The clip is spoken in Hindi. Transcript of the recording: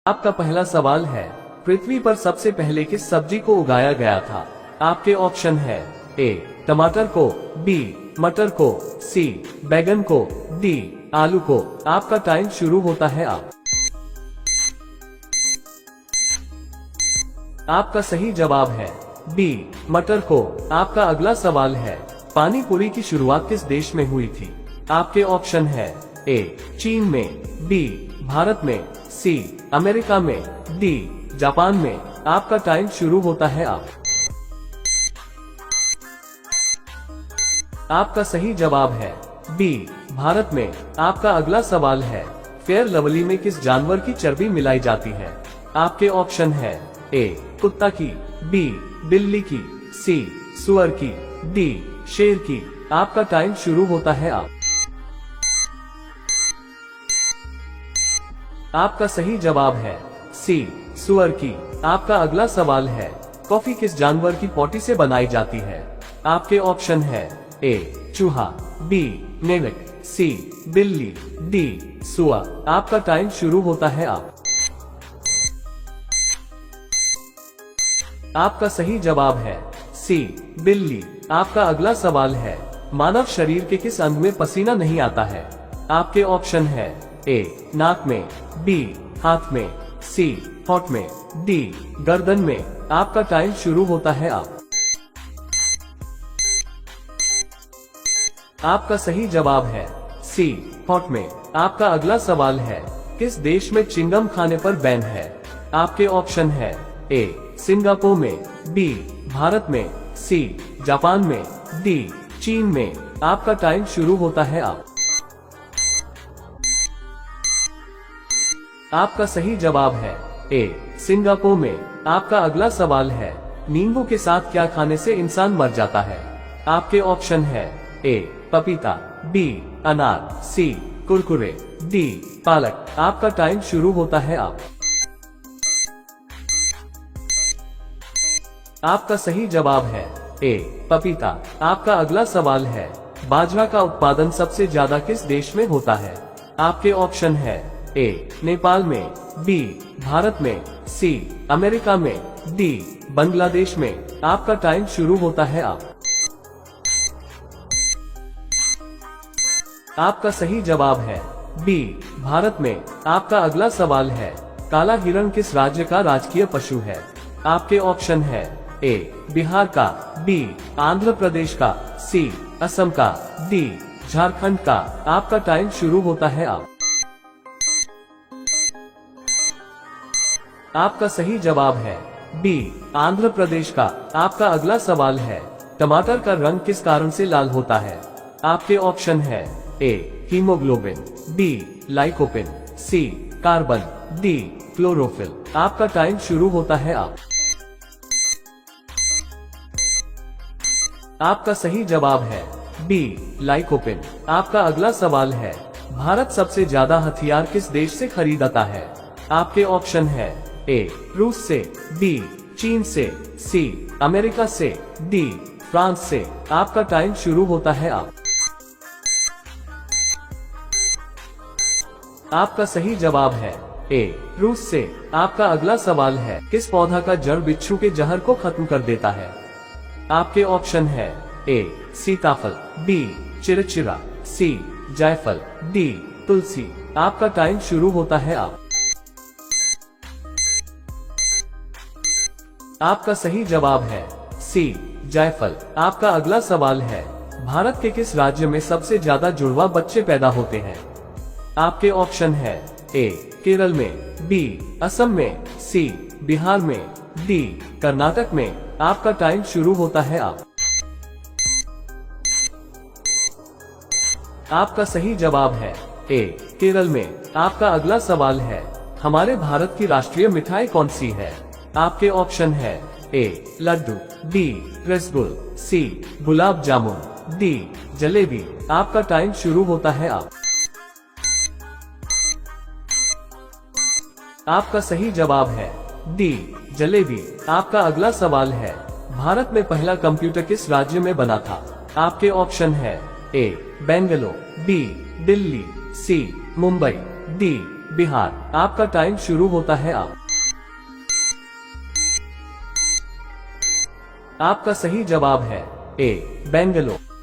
आपका पहला सवाल है, पृथ्वी पर सबसे पहले किस सब्जी को उगाया गया था? आपके ऑप्शन है ए टमाटर को, बी मटर को, सी बैगन को, डी आलू को। आपका टाइम शुरू होता है अब। आपका सही जवाब है बी मटर को। आपका अगला सवाल है, पानी पूरी की शुरुआत किस देश में हुई थी? आपके ऑप्शन है ए चीन में, बी भारत में, सी अमेरिका में, डी जापान में। आपका टाइम शुरू होता है अब। आपका सही जवाब है बी भारत में। आपका अगला सवाल है, फेयर लवली में किस जानवर की चर्बी मिलाई जाती है? आपके ऑप्शन है ए कुत्ता की, बी बिल्ली की, सी सुअर की, डी शेर की। आपका टाइम शुरू होता है अब। आपका सही जवाब है सी सुअर की। आपका अगला सवाल है, कॉफी किस जानवर की पोटी से बनाई जाती है? आपके ऑप्शन है ए चूहा, बी मेंढक, सी बिल्ली, डी सुआ। आपका टाइम शुरू होता है अब। आपका सही जवाब है सी बिल्ली। आपका अगला सवाल है, मानव शरीर के किस अंग में पसीना नहीं आता है? आपके ऑप्शन है ए नाक में, बी हाथ में, सी होंठ में, डी गर्दन में। आपका टाइम शुरू होता है अब। आपका सही जवाब है सी होंठ में। आपका अगला सवाल है, किस देश में चिंगम खाने पर बैन है? आपके ऑप्शन है ए सिंगापुर में, बी भारत में, सी जापान में, डी चीन में। आपका टाइम शुरू होता है अब। आपका सही जवाब है ए सिंगापुर में। आपका अगला सवाल है, नींबू के साथ क्या खाने से इंसान मर जाता है? आपके ऑप्शन है ए पपीता, बी अनार, सी कुरकुरे, डी पालक। आपका टाइम शुरू होता है अब। आपका सही जवाब है ए पपीता। आपका अगला सवाल है, बाजरा का उत्पादन सबसे ज्यादा किस देश में होता है? आपके ऑप्शन है ए नेपाल में, बी भारत में, सी अमेरिका में, डी बांग्लादेश में। आपका टाइम शुरू होता है अब। आपका सही जवाब है बी भारत में। आपका अगला सवाल है, काला हिरण किस राज्य का राजकीय पशु है? आपके ऑप्शन है ए बिहार का, बी आंध्र प्रदेश का, सी असम का, डी झारखंड का। आपका टाइम शुरू होता है अब। आपका सही जवाब है बी आंध्र प्रदेश का। आपका अगला सवाल है, टमाटर का रंग किस कारण से लाल होता है? आपके ऑप्शन है ए हीमोग्लोबिन, बी लाइकोपिन, सी कार्बन, डी क्लोरोफिल। आपका टाइम शुरू होता है अब। आपका सही जवाब है बी लाइकोपिन। आपका अगला सवाल है, भारत सबसे ज्यादा हथियार किस देश से खरीदता है? आपके ऑप्शन है ए रूस से, बी चीन से, सी अमेरिका से, डी फ्रांस से। आपका टाइम शुरू होता है अब। आपका सही जवाब है ए रूस से। आपका अगला सवाल है, किस पौधा का जड़ बिच्छू के जहर को खत्म कर देता है? आपके ऑप्शन है ए सीताफल, बी चिरचिरा, सी जायफल, डी तुलसी। आपका टाइम शुरू होता है अब। आपका सही जवाब है सी जायफल। आपका अगला सवाल है, भारत के किस राज्य में सबसे ज्यादा जुड़वा बच्चे पैदा होते हैं? आपके ऑप्शन है ए केरल में, बी असम में, सी बिहार में, डी कर्नाटक में। आपका टाइम शुरू होता है अब। आपका सही जवाब है ए केरल में। आपका अगला सवाल है, हमारे भारत की राष्ट्रीय मिठाई कौन सी है? आपके ऑप्शन है ए लड्डू, बी रसगुल, सी गुलाब जामुन, डी जलेबी। आपका टाइम शुरू होता है अब। आपका सही जवाब है डी जलेबी। आपका अगला सवाल है, भारत में पहला कंप्यूटर किस राज्य में बना था? आपके ऑप्शन है ए बेंगलोर, बी दिल्ली, सी मुंबई, डी बिहार। आपका टाइम शुरू होता है अब। आपका सही जवाब है ए, बेंगलोर।